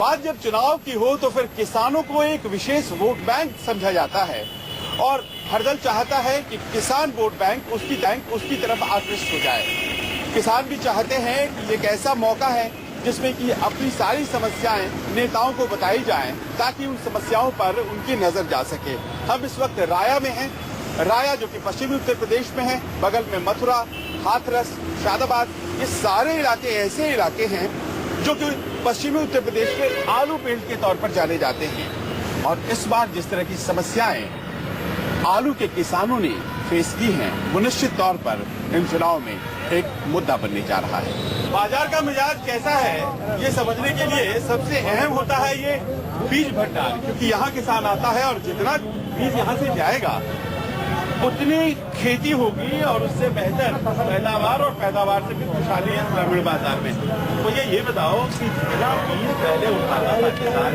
बात जब चुनाव की हो तो फिर किसानों को एक विशेष वोट बैंक समझा जाता है और हर दल चाहता है कि किसान वोट बैंक उसकी तरफ आकृष्ट हो जाए। किसान भी चाहते हैं कि एक ऐसा मौका है जिसमें कि अपनी सारी समस्याएं नेताओं को बताई जाएं ताकि उन समस्याओं पर उनकी नजर जा सके। हम इस वक्त राया में हैं। राया जो कि पश्चिमी उत्तर प्रदेश में है, बगल में मथुरा, हाथरस, शादाबाद, ये सारे इलाके ऐसे इलाके हैं जो कि पश्चिमी उत्तर प्रदेश के आलू बेल्ट के तौर पर जाने जाते हैं। और इस बार जिस तरह की समस्याएं आलू के किसानों ने फेस की हैं, वो निश्चित तौर पर इन चुनाव में एक मुद्दा बनने जा रहा है। बाजार का मिजाज कैसा है ये समझने के लिए सबसे अहम होता है ये बीज भंडार, क्योंकि यहाँ किसान आता है और जितना बीज यहाँ से जाएगा उतनी खेती होगी और उससे बेहतर पैदावार और पैदावार से भी खुशहाली है ग्रामीण बाजार में। तो ये बताओ कि जितना बीज पहले उठाता था किसान,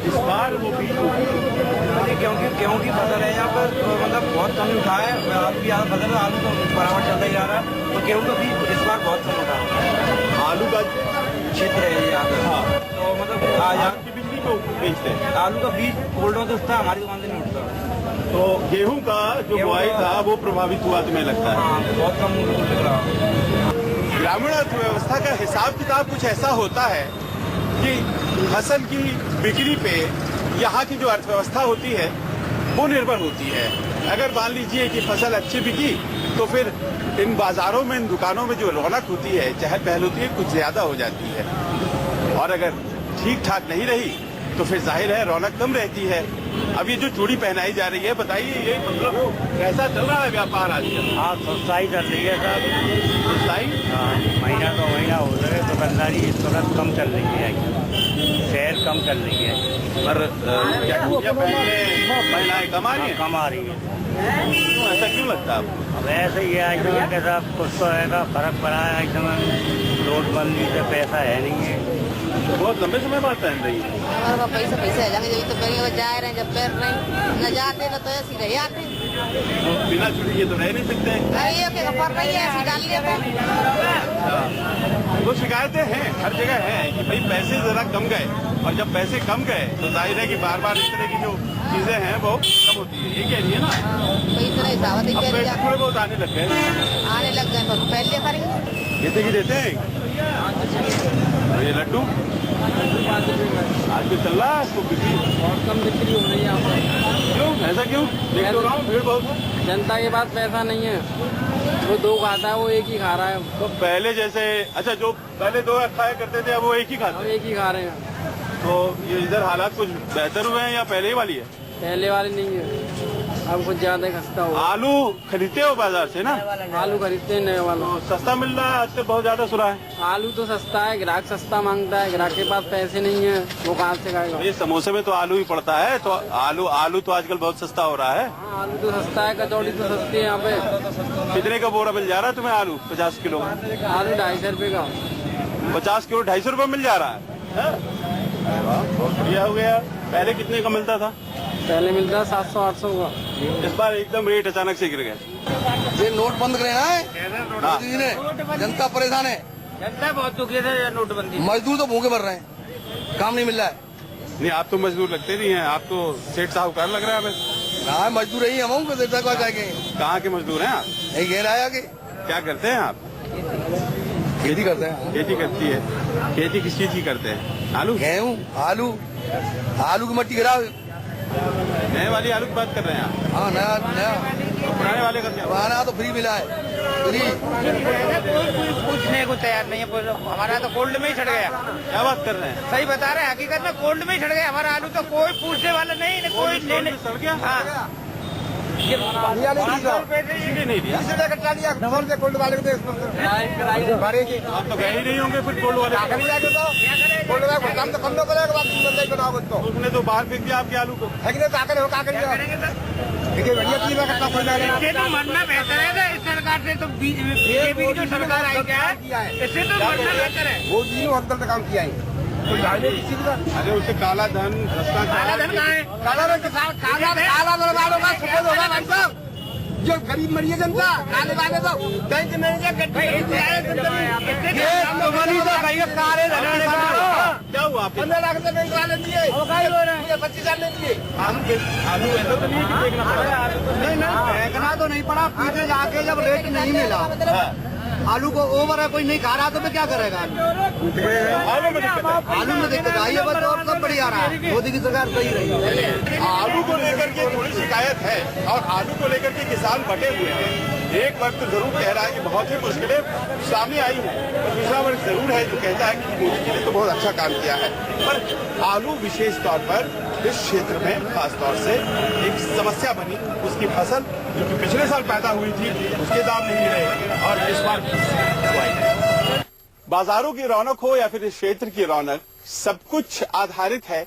इस बार वो बीज गेहूँ की फसल है यहाँ पर, मतलब बहुत कम उठा है। आलू की ज्यादा फसल है, आलू तो बराबर चलता ही जा रहा है, तो गेहूँ का बीज इस बार बहुत कम उठा है। आलू का क्षेत्र है यहाँ पर। हाँ, तो मतलब यहाँ की बिजली को बेचते हैं। आलू का बीज कोल्ड में तो उठता है, हमारी दुकान से नहीं उठता। तो गेहूं का जो बुआई था वो प्रभावित हुआ तुम्हें लगता है? हाँ, बहुत कम लग रहा। ग्रामीण अर्थव्यवस्था का हिसाब किताब कुछ ऐसा होता है कि फसल की बिक्री पे यहाँ की जो अर्थव्यवस्था होती है वो निर्भर होती है। अगर मान लीजिए कि फसल अच्छी बिकी तो फिर इन बाजारों में, इन दुकानों में जो रौनक होती है, चहल पहल होती है, कुछ ज्यादा हो जाती है। और अगर ठीक ठाक नहीं रही तो फिर जाहिर है रौनक कम रहती है। अब ये जो चूड़ी पहनाई जा रही है, बताइए ये मतलब कैसा चल रहा है व्यापार आजकल? हाँ, सस्ताई चल रही है सर। सस्ताई? हाँ, महीना तो महीना हो रहा है। दुकानदारी इस वक्त कम चल रही है, शहर कम चल रही है। पर क्या चूड़ियाँ महिलाएं कम आ रही है? कम आ रही है। तो ऐसा क्यों लगता है आपको? अब ऐसे ही है एकदम के साथ कुछ तो है फर्क पड़ा है एकदम। नोटबंदी से पैसा है नहीं है, बहुत लंबे समय बाद पहन रही है। हमारे पैसा है जब तो पहले जा रहे हैं, जब पैर नहीं न जाते तो ऐसी रह जाते। तो बिना चूड़ी के तो रह नहीं सकते। ये खबर नहीं है, ऐसी डाल लिया। वो शिकायतें हैं, हर जगह है कि भाई पैसे जरा कम गए, और जब पैसे कम गए तो जाहिर है कि बार बार इस तरह की जो चीजें हैं वो कम होती है। ये कह रही है ना? पैसा हिसाब अब पैसे थोड़े बहुत आने लग गए, तो पहले करेंगे। देते ही देते हैं। ये लड्डू आज भी चल रहा है, इसको बिक्री बहुत कम बिक्री हो रही है यहाँ पर। क्यों ऐसा क्यों? देख तो रहा हूँ भीड़ बहुत। जनता के पास पैसा नहीं है, वो दो खाता है वो एक ही खा रहा है। तो पहले जैसे, अच्छा जो पहले दो खाया करते थे अब वो एक ही खाते अब एक ही खा रहे हैं। तो ये इधर हालात कुछ बेहतर हुए हैं या पहले ही वाली है? पहले वाले नहीं है, अब कुछ ज्यादा खस्ता हो। आलू खरीदते हो बाजार से ना? आलू खरीदते हैं नए वाला। तो सस्ता मिल रहा है आजकल, बहुत ज्यादा सुना है। आलू तो सस्ता है, ग्राहक सस्ता मांगता है, ग्राहक के पास पैसे नहीं है, वो कहाँ से खाएगा? ये समोसे में तो आलू ही पड़ता है, तो आलू तो आजकल बहुत सस्ता हो रहा है। हाँ, आलू तो सस्ता है, कचौड़ी तो सस्ती है यहाँ पे। कितने का बोरा मिल जा रहा है तुम्हें आलू? 50 किलो? आलू 250 रुपए का। 50 किलो 250 रुपए मिल जा रहा है? बहुत बढ़िया हो गया। पहले कितने का मिलता था? पहले मिलता है 700-800 का। इस बार एकदम रेट अचानक से गिर गए। ये नोट बंद करे ना मोदी ने, जनता परेशान है। जनता बहुत दुखी है नोटबंदी। मजदूर तो भूखे मर रहे हैं, काम नहीं मिल रहा है। नहीं, आप तो मजदूर लगते नहीं हैं, आप तो सेठ साहूकार लग रहे हैं हमें। हाँ, मजदूर ही हम देता को जाएंगे। कहाँ के मजदूर हैं आप? नहीं घेर आया कि क्या करते हैं आप? खेती करते हैं। खेती करती है। खेती किस चीज की करते हैं? आलू? गेहूँ, आलू की मट्टी गिरा। नए वाली आलू की बात कर रहे हैं आप? हाँ, नया तो पुराने वाले का क्या? पुराना तो फ्री मिला है, फ्री। कोई पूछने को तैयार नहीं है, हमारा तो कोल्ड में ही चढ़ गया। क्या बात कर रहे हैं? सही बता रहे हैं, हकीकत में कोल्ड में ही चढ़ गया हमारा आलू। तो कोई पूछने वाला नहीं, कोई लेने सड़ गया। हाँ, नहीं दिया। कोल्ड वाले को आप तो गए ही नहीं होंगे फिर कोल्ड वाले। उसने तो बाहर फेंक दिया आपके आलू को। इससे तो मरना बेहतर है इस सरकार से। तो बीजेपी की जो सरकार आई क्या है, इससे तो मरना बेहतर है। वो तीनों अंदर काम किया है। अरे उससे काला धन, काला धन कहाँ है? काला धन वालों का सफेद होगा भाई साहब। जो गरीब मरी है जनता खाने वाले तो बैंक मैनेजर क्या हुआ आपके? 15 लाख से बैंक वाले दिए 25,000 नहीं दिए। आलू ऐसा तो नहीं है कि देखना पड़ा? नहीं फेंकना तो नहीं पड़ा, पीछे जाके जब रेट नहीं मिला आलू को ओवर है कोई नहीं खा रहा तो मैं क्या करेगा? आलू में दिक्कत है। आलू में दिक्कत आई है बस, और सब बढ़िया रहा। मोदी की सरकार सही रही। आलू को लेकर के थोड़ी शिकायत है और आलू को लेकर के किसान बटे हुए हैं। एक वक्त जरूर कह रहा है कि बहुत ही मुश्किलें सामने आई हैं, और दूसरा वर्ग जरूर है जो कहता है कि मोदी जी ने तो बहुत अच्छा काम किया है। पर आलू विशेष तौर पर इस क्षेत्र में खास तौर से एक समस्या बनी। उसकी फसल जो कि पिछले साल पैदा हुई थी उसके दाम नहीं मिले और इस बार हुआ है। बाजारों की रौनक हो या फिर इस क्षेत्र की रौनक, सब कुछ आधारित है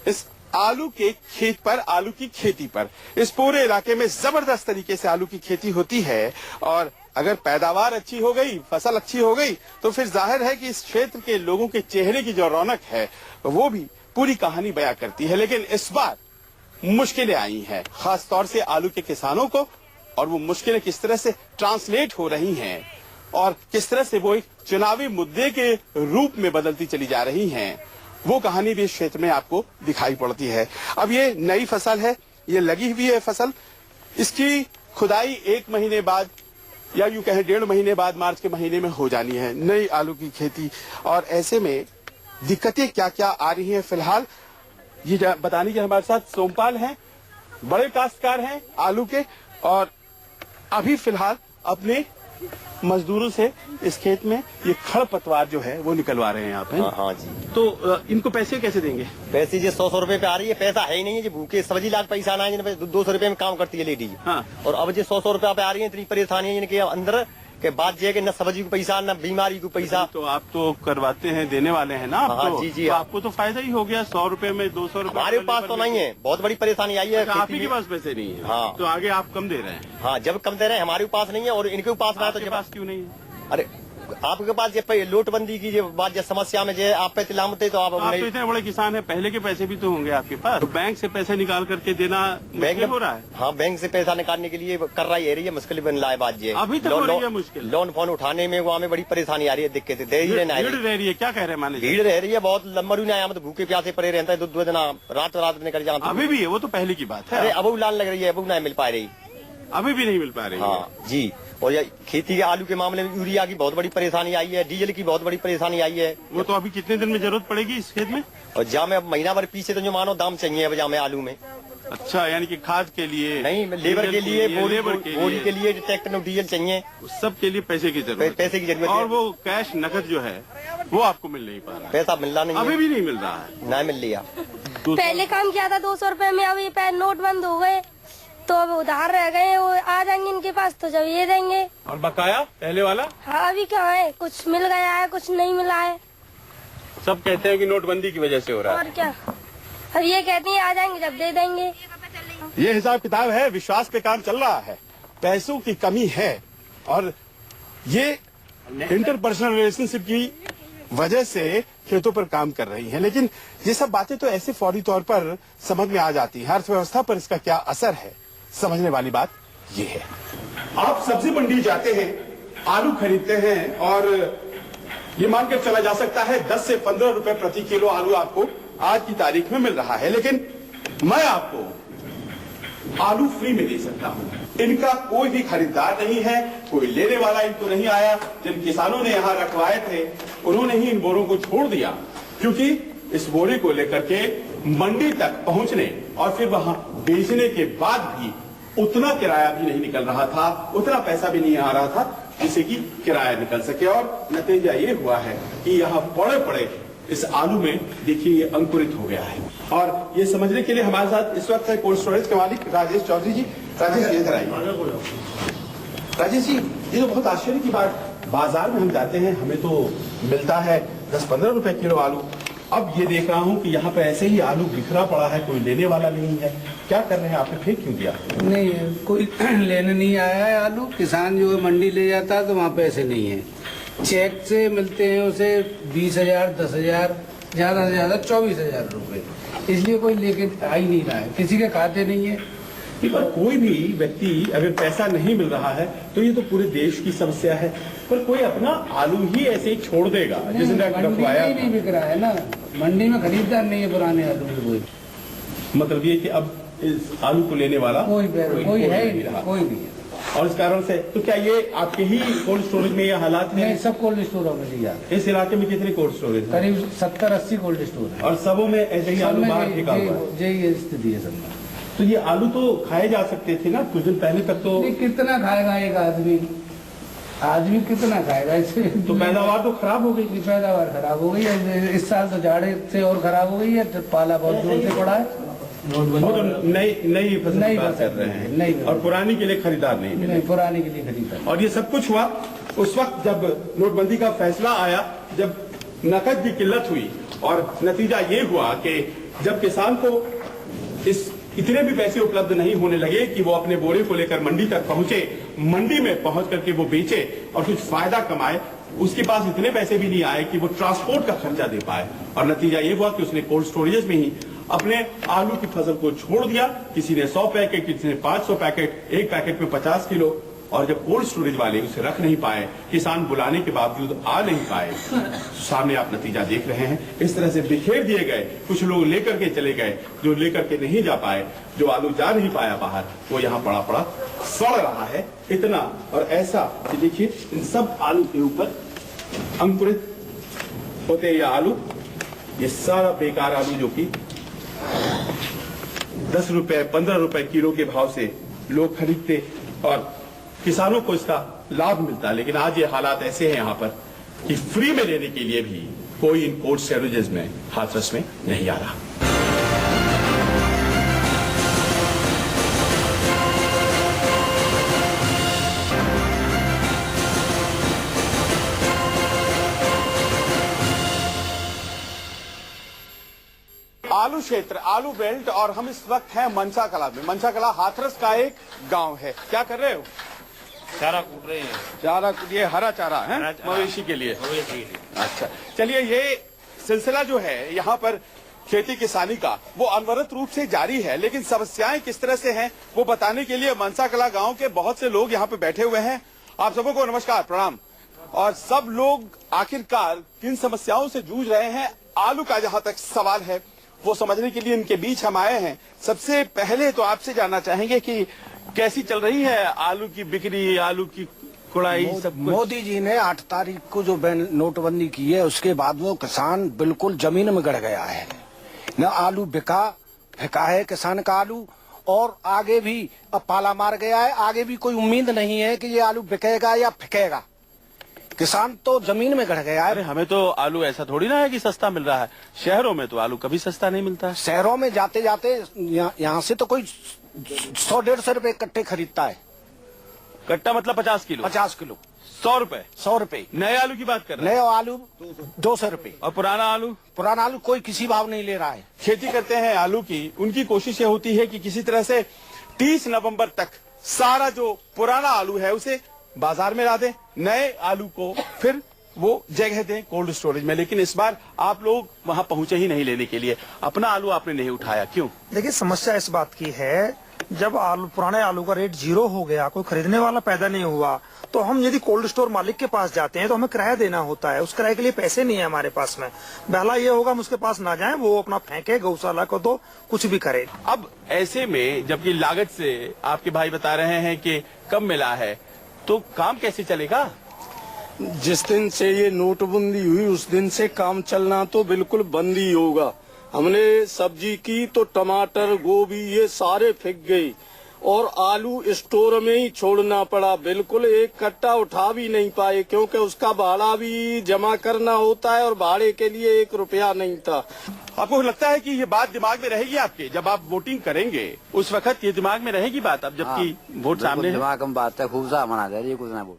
इस आलू के खेत पर, आलू की खेती पर। इस पूरे इलाके में जबरदस्त तरीके से आलू की खेती होती है और अगर पैदावार अच्छी हो गई, फसल अच्छी हो गई, तो फिर जाहिर है कि इस क्षेत्र के लोगों के चेहरे की जो रौनक है वो भी पूरी कहानी बयां करती है। लेकिन इस बार मुश्किलें आई हैं, खास तौर से आलू के किसानों को, और वो मुश्किलें किस तरह से ट्रांसलेट हो रही हैं और किस तरह से वो एक चुनावी मुद्दे के रूप में बदलती चली जा रही हैं, वो कहानी भी इस क्षेत्र में आपको दिखाई पड़ती है। अब ये नई फसल है, ये लगी हुई है फसल, इसकी खुदाई 1 महीने बाद या यूं कहें 1.5 महीने बाद मार्च के महीने में हो जानी है, नई आलू की खेती। और ऐसे में दिक्कतें क्या क्या आ रही हैं फिलहाल ये बताने के हमारे साथ सोमपाल हैं, बड़े काश्तकार हैं आलू के, और अभी फिलहाल अपने मजदूरों से इस खेत में ये खरपतवार जो है वो निकलवा रहे हैं आप हैं? हाँ जी। तो इनको पैसे कैसे देंगे? पैसे जो 100 रुपए पे आ रही है, पैसा है ही नहीं है जी, भूखे सब्जी लाख पैसा आना है, 200 रुपए में काम करती है लेडीज। हाँ। और अब जो 100 रुपया पे आ रही है, इतनी परेशानी है इनके अंदर के बाद जो है कि न सब्जी को पैसा न बीमारी को पैसा। तो आप तो करवाते हैं, देने वाले हैं ना आप? हाँ, तो, जी, जी, तो हाँ। आपको तो फायदा ही हो गया 100 रुपए में 200 रुपए। हमारे पास तो नहीं है, बहुत बड़ी परेशानी आई है। आप ही के पास पैसे नहीं है? हाँ। तो आगे आप कम दे रहे हैं? हाँ, जब कम दे रहे हैं हमारे पास नहीं है और इनके पास में आपके पास क्यों नहीं है? अरे आपके पास जब नोटबंदी की जब बात जब समस्या में जो आप पे तिलामत है तो आप तो इतने बड़े किसान हैं, पहले के पैसे भी तो होंगे आपके पास, तो बैंक से पैसे निकाल करके देना बैंक मुश्किल हो रहा है? हाँ, बैंक से पैसा निकालने के लिए कर रही है मुश्किल बन रहा है बात ये। अभी तक हो रही है मुश्किल? लोन फोन उठाने में वहाँ में बड़ी परेशानी आ रही है, दिक्कत दे ही नहीं भीड़ रह रही है, क्या कह रहे हैं मैनेजर? भीड़ रह रही है बहुत, लंबा नहीं आया, मतलब भूखे प्यासे पड़े रहते हैं, 2 दिन रात निकल जाते। अभी भी है, वो तो पहले की बात है। अरे अब लाल लग रही है, अब नहीं मिल पा रही। अभी भी नहीं मिल पा रही? हाँ जी। और ये खेती के आलू के मामले में यूरिया की बहुत बड़ी परेशानी आई है, डीजल की बहुत बड़ी परेशानी आई है। वो तो अभी कितने दिन में जरूरत पड़ेगी इस खेत में? और जहाँ में अब महीना भर पीछे तो जो मानो दाम चाहिए अब जहाँ में आलू में। अच्छा, यानी कि खाद के लिए नहीं, लेबर के लिए, बोरी के लिए, ट्रैक्टर में डीजल चाहिए, सब के लिए पैसे की जरूरत, पैसे की जरूरत और है। वो कैश नकद जो है वो आपको मिल नहीं पा रहा है? पैसा मिल रहा नहीं, अभी भी नहीं मिल रहा है? नहीं मिल लिया। पहले काम किया था 200 रुपए में, अभी नोट बंद हो गए तो अब उधार रह गए, वो आ जाएंगे इनके पास तो जब ये देंगे। और बकाया पहले वाला? हाँ, अभी कहाँ है, कुछ मिल गया है कुछ नहीं मिला है। सब कहते हैं कि नोटबंदी की वजह से हो रहा है। और क्या, अब ये कहती है आ जाएंगे जब दे देंगे। ये हिसाब किताब है, विश्वास पे काम चल रहा है, पैसों की कमी है, और ये इंटरपर्सनल रिलेशनशिप की वजह से खेतों पर काम कर रही है। लेकिन ये सब बातें तो ऐसे फौरी तौर पर समझ में आ जाती है, अर्थव्यवस्था पर इसका क्या असर है, समझने वाली बात ये है। आप सब्जी मंडी जाते हैं, आलू खरीदते हैं, और ये मानकर चला जा सकता है 10 से 15 रुपए प्रति किलो आलू आपको आज की तारीख में मिल रहा है। लेकिन मैं आपको आलू फ्री में दे सकता हूँ, इनका कोई भी खरीदार नहीं है, कोई लेने वाला इनको नहीं आया। जिन किसानों ने यहाँ रखवाए थे उन्होंने ही इन बोरों को छोड़ दिया, क्योंकि इस बोरे को लेकर के मंडी तक पहुंचने और फिर वहां बेचने के बाद भी उतना किराया भी नहीं निकल रहा था, उतना पैसा भी नहीं आ रहा था जिससे कि किराया निकल सके। और नतीजा ये हुआ है कि यहाँ पड़े पड़े इस आलू में देखिए ये अंकुरित हो गया है। और ये समझने के लिए हमारे साथ इस वक्त है कोल्ड स्टोरेज के मालिक राजेश चौधरी जी। राजेश जी इधर आइए। राजेश जी, ये तो बहुत आश्चर्य की बात, बाजार में हम जाते हैं हमें तो मिलता है 10-15 रुपए किलो आलू, अब ये देख रहा हूँ कि यहाँ पे ऐसे ही आलू बिखरा पड़ा है, कोई लेने वाला नहीं है, क्या कर रहे हैं, आपने फेंक क्यों दिया? नहीं, कोई लेने नहीं आया है आलू, किसान जो है मंडी ले जाता है तो वहाँ पैसे नहीं है, चेक से मिलते हैं उसे 20,000, 10,000, ज्यादा से ज्यादा 24,000 रुपए, इसलिए कोई लेके आ ही नहीं रहा है, किसी के खाते नहीं है, पर कोई भी व्यक्ति अगर पैसा नहीं मिल रहा है तो ये तो पूरे देश की समस्या है, पर कोई अपना आलू ही ऐसे ही छोड़ देगा जिसने मंडी में ही नहीं बिक रहा है ना, मंडी में खरीददार नहीं है पुराने आलू की कोई। मतलब ये कि अब इस आलू को लेने वाला कोई है ही नहीं, कोई भी है। और इस कारण से तो क्या ये आपके ही कोल्ड स्टोरेज में ये हालात है? नहीं, सब कोल्ड स्टोरों में लिया। इस इलाके में कितने कोल्ड स्टोरेज है? करीब 70-80 कोल्ड स्टोर है और सबों में ऐसे ही आलू बाहर फेंका हुआ है। यही स्थिति है सब में। तो ये आलू तो खाए जा सकते थे ना कुछ दिन पहले तक तो। कितना खाएगा एक आदमी कितना खाएगा इससे? तो पैदावार तो खराब हो गई। पैदावार खराब हो गई है, इस साल तो जाड़े से और खराब हो गई है, पाला बहुत जोर से पड़ा है। वो तो नई फसल की बात कर रहे हैं, नहीं, और पुरानी के लिए खरीदार नहीं मिले। पुरानी के लिए खरीदार। और ये सब कुछ हुआ उस वक्त जब नोटबंदी का फैसला आया, जब नकद की किल्लत हुई, और नतीजा ये हुआ कि जब किसान को इतने भी पैसे उपलब्ध नहीं होने लगे कि वो अपने बोरे को लेकर मंडी तक पहुंचे, मंडी में पहुंच करके वो बेचे और कुछ फायदा कमाए, उसके पास इतने पैसे भी नहीं आए कि वो ट्रांसपोर्ट का खर्चा दे पाए। और नतीजा ये हुआ कि उसने कोल्ड स्टोरेजेस में ही अपने आलू की फसल को छोड़ दिया। किसी ने 100 पैकेट, किसी ने 500 पैकेट, एक पैकेट में 50 किलो। और जब कोल्ड स्टोरेज वाले उसे रख नहीं पाए, किसान बुलाने के बावजूद आ नहीं पाए, सामने आप नतीजा देख रहे हैं। इस तरह से बिखेर दिए गए, कुछ लोग लेकर के चले गए, जो लेकर के नहीं जा पाए, जो आलू जा नहीं पाया बाहर, वो यहाँ पड़ा सड़ रहा है इतना और ऐसा कि देखिए इन सब आलू के ऊपर अंकुरित होते ये आलू, ये सारा बेकार आलू जो कि 10 रुपए 15 रुपए किलो के भाव से लोग खरीदते और किसानों को इसका लाभ मिलता है। लेकिन आज ये हालात ऐसे हैं यहाँ पर कि फ्री में लेने के लिए भी कोई इन कोल्ड स्टोरेजेस में हाथरस में नहीं आ रहा। आलू क्षेत्र, आलू बेल्ट, और हम इस वक्त हैं मनसा कला में। मनसा कला हाथरस का एक गांव है। क्या कर रहे हो? चारा कूट रहे हैं। चारा, ये हरा चारा है मवेशी के लिए। अच्छा, चलिए, ये सिलसिला जो है यहाँ पर खेती किसानी का वो अनवरत रूप से जारी है, लेकिन समस्याएं किस तरह से हैं वो बताने के लिए मनसा कला गांव के बहुत से लोग यहाँ पे बैठे हुए हैं। आप सबों को नमस्कार, प्रणाम। और सब लोग आखिरकार किन समस्याओं से जूझ रहे हैं, आलू का जहां तक सवाल है वो समझने के लिए इनके बीच हम आए हैं। सबसे पहले तो आपसे जानना चाहेंगे कि कैसी चल रही है आलू की बिक्री, आलू की कुड़ाई, सब कुछ? मोदी जी ने 8 तारीख को जो नोटबंदी की है उसके बाद वो किसान बिल्कुल जमीन में गड़ गया है। न आलू फेंका है किसान का आलू, और आगे भी अब पाला मार गया है। आगे भी कोई उम्मीद नहीं है कि ये आलू बिकेगा या फेंकेगा। किसान तो जमीन में गड़ गया है। अरे हमें तो आलू ऐसा थोड़ी ना है कि सस्ता मिल रहा है। शहरों में तो आलू कभी सस्ता नहीं मिलता है। शहरों में जाते जाते यहाँ से तो कोई 100-150 रुपए कट्टे खरीदता है। कट्टा मतलब 50 किलो? 50 किलो 100 रुपए। 100 रुपए। नए आलू की बात कर रहे हैं? नए आलू 200 रुपए। और पुराना आलू? पुराना आलू कोई किसी भाव नहीं ले रहा है। खेती करते हैं आलू की, उनकी कोशिश ये होती है कि किसी तरह से 30 नवंबर तक सारा जो पुराना आलू है उसे बाजार में ला दें, नए आलू को फिर वो जगह दें कोल्ड स्टोरेज में। लेकिन इस बार आप लोग वहां पहुंचे ही नहीं लेने के लिए। अपना आलू आपने नहीं उठाया, क्यों? देखिए, समस्या इस बात की है, जब आलू पुराने आलू का रेट 0 हो गया, कोई खरीदने वाला पैदा नहीं हुआ, तो हम यदि कोल्ड स्टोर मालिक के पास जाते हैं तो हमें किराया देना होता है। उस किराए के लिए पैसे नहीं है हमारे पास में। पहला ये होगा हम उसके पास ना जाएं, वो अपना फेंके, गौशाला को दो, कुछ भी करे। अब ऐसे में जबकि लागत से आपके भाई बता रहे हैं कि कम मिला है, तो काम कैसे चलेगा? जिस दिन से ये नोटबंदी हुई उस दिन से काम चलना तो बिल्कुल बंद ही होगा। हमने सब्जी की तो टमाटर, गोभी ये सारे फेंक गई और आलू स्टोर में ही छोड़ना पड़ा। बिल्कुल एक कट्टा उठा भी नहीं पाए, क्योंकि उसका भाड़ा भी जमा करना होता है और भाड़े के लिए 1 रुपया नहीं था। आपको लगता है कि ये बात दिमाग में रहेगी आपके, जब आप वोटिंग करेंगे उस वक्त ये दिमाग में रहेगी बात, अब जबकि वोट सामने है? दिमाग में बात है, खूब सा मना दे, ये कुछ ना बोल।